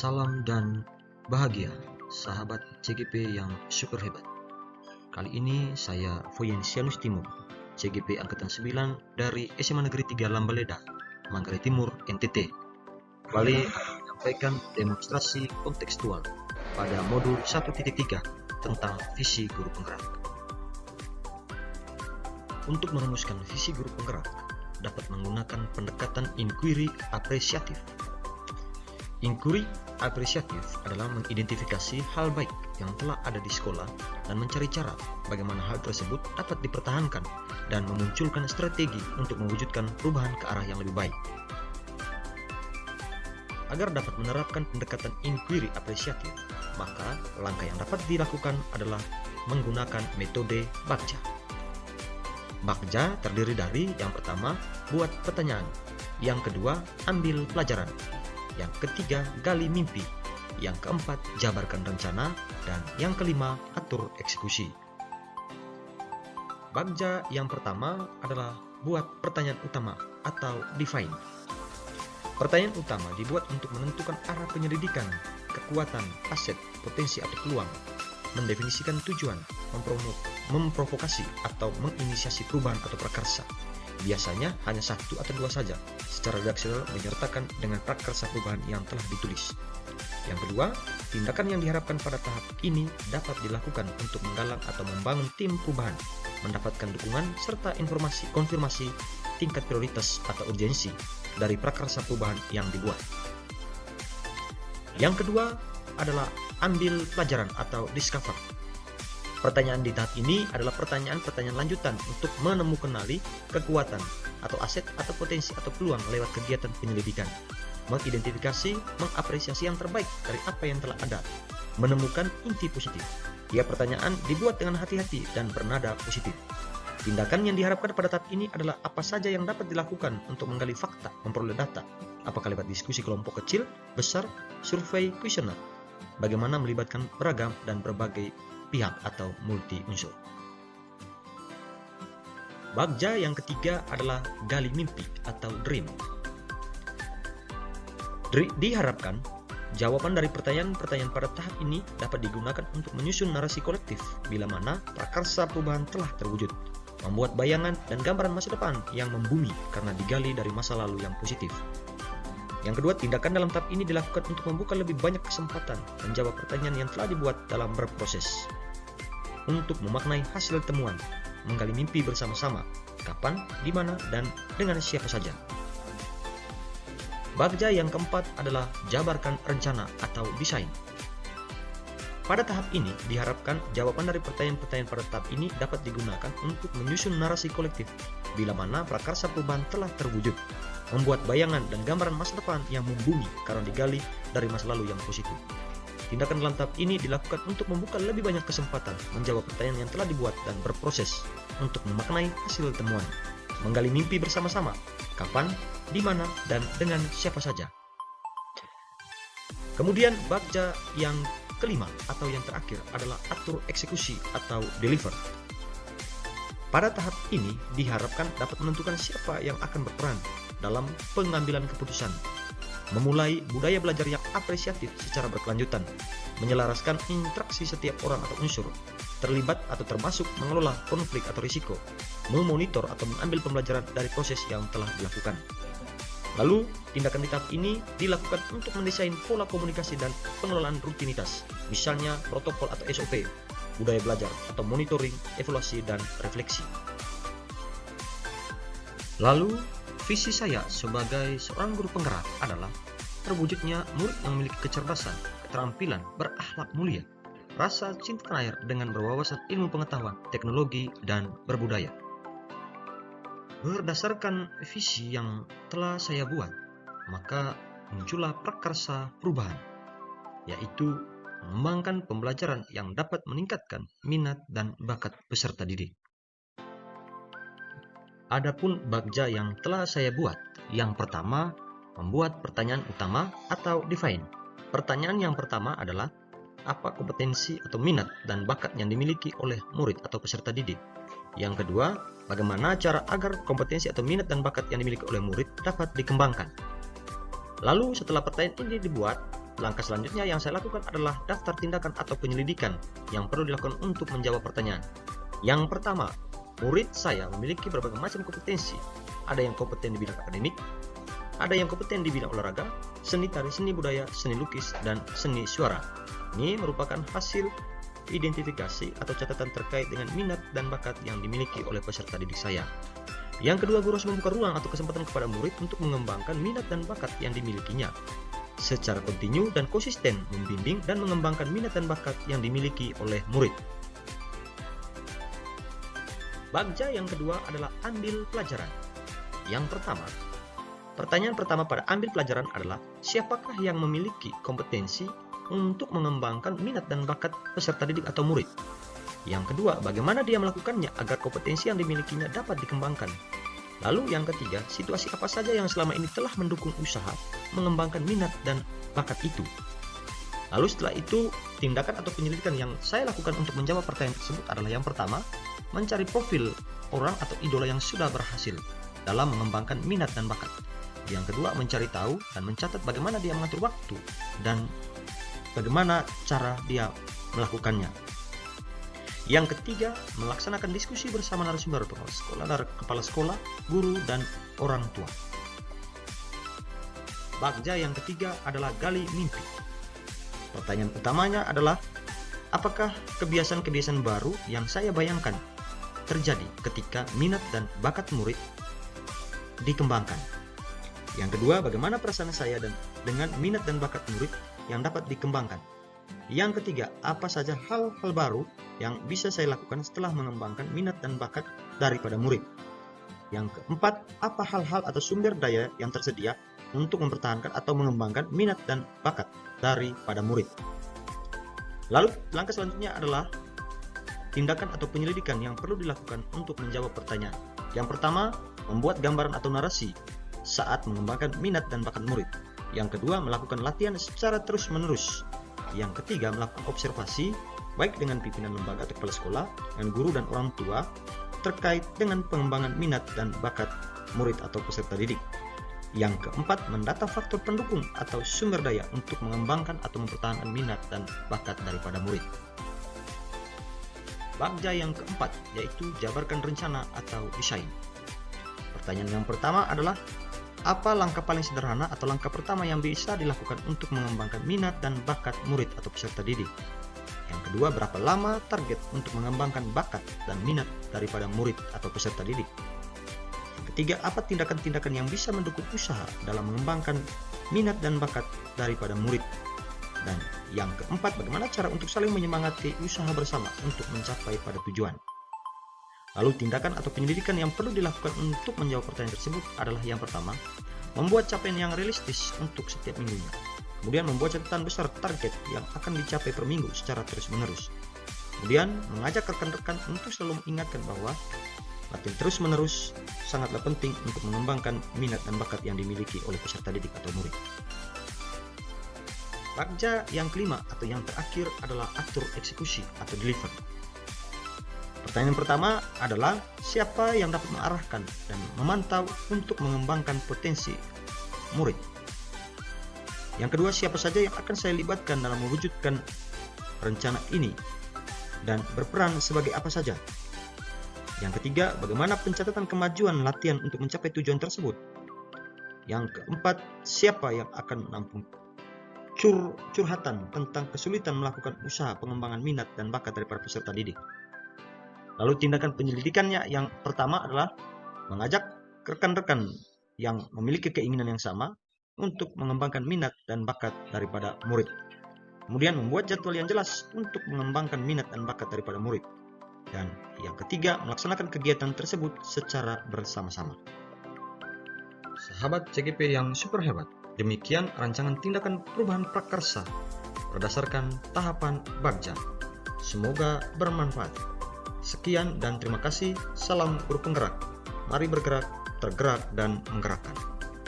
Salam dan bahagia, sahabat CGP yang super hebat. Kali ini saya Voyensianus Timur, CGP Angkatan 9 dari SMA Negeri 3 Lambaleda, Manggarai Timur, NTT. Kembali menyampaikan demonstrasi kontekstual pada modul 1.3 tentang visi guru penggerak. Untuk merumuskan visi guru penggerak, dapat menggunakan pendekatan inquiry apresiatif. Inquiry apresiatif adalah mengidentifikasi hal baik yang telah ada di sekolah dan mencari cara bagaimana hal tersebut dapat dipertahankan dan memunculkan strategi untuk mewujudkan perubahan ke arah yang lebih baik. Agar dapat menerapkan pendekatan inquiry apresiatif, maka langkah yang dapat dilakukan adalah menggunakan metode Bagja. Bagja terdiri dari yang pertama, buat pertanyaan, yang kedua, ambil pelajaran, yang ketiga, gali mimpi, yang keempat, jabarkan rencana, dan yang kelima, atur eksekusi. Bagja yang pertama adalah buat pertanyaan utama atau define. Pertanyaan utama dibuat untuk menentukan arah penyelidikan, kekuatan, aset, potensi atau peluang, mendefinisikan tujuan, memprovokasi atau menginisiasi perubahan atau prakarsa. Biasanya hanya satu atau dua saja, secara redaksional menyertakan dengan prakarsa perubahan yang telah ditulis. Yang kedua, tindakan yang diharapkan pada tahap ini dapat dilakukan untuk menggalang atau membangun tim perubahan, mendapatkan dukungan serta informasi konfirmasi tingkat prioritas atau urgensi dari prakarsa perubahan yang dibuat. Yang kedua adalah ambil pelajaran atau discover. Pertanyaan di tahap ini adalah pertanyaan-pertanyaan lanjutan untuk menemukanali kekuatan atau aset atau potensi atau peluang lewat kegiatan penyelidikan, mengidentifikasi, mengapresiasi yang terbaik dari apa yang telah ada, menemukan inti positif. Tiap pertanyaan dibuat dengan hati-hati dan bernada positif. Tindakan yang diharapkan pada tahap ini adalah apa saja yang dapat dilakukan untuk menggali fakta, memperoleh data, apakah lewat diskusi kelompok kecil, besar, survei, kuesioner, bagaimana melibatkan beragam dan berbagai pihak atau multi unsur. Bagja yang ketiga adalah gali mimpi atau dream. Diharapkan jawaban dari pertanyaan-pertanyaan pada tahap ini dapat digunakan untuk menyusun narasi kolektif bila mana prakarsa perubahan telah terwujud, membuat bayangan dan gambaran masa depan yang membumi karena digali dari masa lalu yang positif. Yang kedua, tindakan dalam tahap ini dilakukan untuk membuka lebih banyak kesempatan menjawab pertanyaan yang telah dibuat dalam berproses. Untuk memaknai hasil temuan, menggali mimpi bersama-sama, kapan, di mana, dan dengan siapa saja. Bagja yang keempat adalah jabarkan rencana atau desain. Pada tahap ini, diharapkan jawaban dari pertanyaan-pertanyaan pada tahap ini dapat digunakan untuk menyusun narasi kolektif bila mana prakarsa perubahan telah terwujud, membuat bayangan dan gambaran masa depan yang membumi karena digali dari masa lalu yang positif. Tindakan dalam tahap ini dilakukan untuk membuka lebih banyak kesempatan menjawab pertanyaan yang telah dibuat dan berproses untuk memaknai hasil temuan, menggali mimpi bersama-sama, kapan, di mana, dan dengan siapa saja. Kemudian bagja yang kelima atau yang terakhir adalah atur eksekusi atau deliver. Pada tahap ini diharapkan dapat menentukan siapa yang akan berperan dalam pengambilan keputusan, memulai budaya belajar yang apresiatif secara berkelanjutan, menyelaraskan interaksi setiap orang atau unsur, terlibat atau termasuk mengelola konflik atau risiko, memonitor atau mengambil pembelajaran dari proses yang telah dilakukan. Lalu, tindakan di tahap ini dilakukan untuk mendesain pola komunikasi dan pengelolaan rutinitas, misalnya protokol atau SOP, budaya belajar atau monitoring, evaluasi, dan refleksi. Lalu, visi saya sebagai seorang guru penggerak adalah terwujudnya murid yang memiliki kecerdasan, keterampilan, berakhlak mulia, rasa cinta tanah air dengan berwawasan ilmu pengetahuan, teknologi, dan berbudaya. Berdasarkan visi yang telah saya buat, maka muncullah prakarsa perubahan, yaitu mengembangkan pembelajaran yang dapat meningkatkan minat dan bakat peserta didik. Adapun bagja yang telah saya buat, yang pertama, membuat pertanyaan utama atau define. Pertanyaan yang pertama adalah, apa kompetensi atau minat dan bakat yang dimiliki oleh murid atau peserta didik? Yang kedua, bagaimana cara agar kompetensi atau minat dan bakat yang dimiliki oleh murid dapat dikembangkan? Lalu setelah pertanyaan ini dibuat, langkah selanjutnya yang saya lakukan adalah daftar tindakan atau penyelidikan yang perlu dilakukan untuk menjawab pertanyaan. Yang pertama, murid saya memiliki berbagai macam kompetensi. Ada yang kompeten di bidang akademik, ada yang kompeten di bidang olahraga, seni tari, seni budaya, seni lukis, dan seni suara. Ini merupakan hasil identifikasi atau catatan terkait dengan minat dan bakat yang dimiliki oleh peserta didik saya. Yang kedua, guru harus membuka ruang atau kesempatan kepada murid untuk mengembangkan minat dan bakat yang dimilikinya. Secara kontinu dan konsisten membimbing dan mengembangkan minat dan bakat yang dimiliki oleh murid. Bagja yang kedua adalah ambil pelajaran. Yang pertama, pertanyaan pertama pada ambil pelajaran adalah siapakah yang memiliki kompetensi untuk mengembangkan minat dan bakat peserta didik atau murid. Yang kedua, bagaimana dia melakukannya agar kompetensi yang dimilikinya dapat dikembangkan. Lalu yang ketiga, situasi apa saja yang selama ini telah mendukung usaha mengembangkan minat dan bakat itu. Lalu setelah itu, tindakan atau penyelidikan yang saya lakukan untuk menjawab pertanyaan tersebut adalah yang pertama, mencari profil orang atau idola yang sudah berhasil dalam mengembangkan minat dan bakat. Yang kedua, mencari tahu dan mencatat bagaimana dia mengatur waktu dan bagaimana cara dia melakukannya. Yang ketiga, melaksanakan diskusi bersama narasumber kepala sekolah, guru, dan orang tua. Bagja yang ketiga adalah gali mimpi. Pertanyaan utamanya adalah, apakah kebiasaan-kebiasaan baru yang saya bayangkan terjadi ketika minat dan bakat murid dikembangkan? Yang kedua, bagaimana perasaan saya dengan minat dan bakat murid yang dapat dikembangkan? Yang ketiga, apa saja hal-hal baru yang bisa saya lakukan setelah mengembangkan minat dan bakat daripada murid? Yang keempat, apa hal-hal atau sumber daya yang tersedia untuk mempertahankan atau mengembangkan minat dan bakat daripada murid? Lalu, langkah selanjutnya adalah tindakan atau penyelidikan yang perlu dilakukan untuk menjawab pertanyaan. Yang pertama, membuat gambaran atau narasi saat mengembangkan minat dan bakat murid. Yang kedua, melakukan latihan secara terus-menerus. Yang ketiga, melakukan observasi baik dengan pimpinan lembaga atau kepala sekolah, dengan guru dan orang tua terkait dengan pengembangan minat dan bakat murid atau peserta didik. Yang keempat, mendata faktor pendukung atau sumber daya untuk mengembangkan atau mempertahankan minat dan bakat daripada murid. Bagja yang keempat, yaitu jabarkan rencana atau desain. Pertanyaan yang pertama adalah, apa langkah paling sederhana atau langkah pertama yang bisa dilakukan untuk mengembangkan minat dan bakat murid atau peserta didik? Yang kedua, berapa lama target untuk mengembangkan bakat dan minat daripada murid atau peserta didik? Yang ketiga, apa tindakan-tindakan yang bisa mendukung usaha dalam mengembangkan minat dan bakat daripada murid? Dan yang keempat, bagaimana cara untuk saling menyemangati usaha bersama untuk mencapai pada tujuan? Lalu tindakan atau penyelidikan yang perlu dilakukan untuk menjawab pertanyaan tersebut adalah yang pertama, membuat capaian yang realistis untuk setiap minggunya. Kemudian membuat catatan besar target yang akan dicapai per minggu secara terus-menerus. Kemudian mengajak rekan-rekan untuk selalu mengingatkan bahwa latihan terus-menerus sangatlah penting untuk mengembangkan minat dan bakat yang dimiliki oleh peserta didik atau murid. Bagja yang kelima atau yang terakhir adalah atur eksekusi atau deliver. Pertanyaan pertama adalah, siapa yang dapat mengarahkan dan memantau untuk mengembangkan potensi murid? Yang kedua, siapa saja yang akan saya libatkan dalam mewujudkan rencana ini dan berperan sebagai apa saja? Yang ketiga, bagaimana pencatatan kemajuan latihan untuk mencapai tujuan tersebut? Yang keempat, siapa yang akan menampung curhatan tentang kesulitan melakukan usaha pengembangan minat dan bakat daripada peserta didik? Lalu tindakan penyelidikannya yang pertama adalah mengajak rekan-rekan yang memiliki keinginan yang sama untuk mengembangkan minat dan bakat daripada murid. Kemudian membuat jadwal yang jelas untuk mengembangkan minat dan bakat daripada murid. Dan yang ketiga, melaksanakan kegiatan tersebut secara bersama-sama. Sahabat CGP yang super hebat, demikian rancangan tindakan perubahan prakarsa berdasarkan tahapan Bagja. Semoga bermanfaat. Sekian dan terima kasih. Salam guru penggerak. Mari bergerak, tergerak, dan menggerakkan.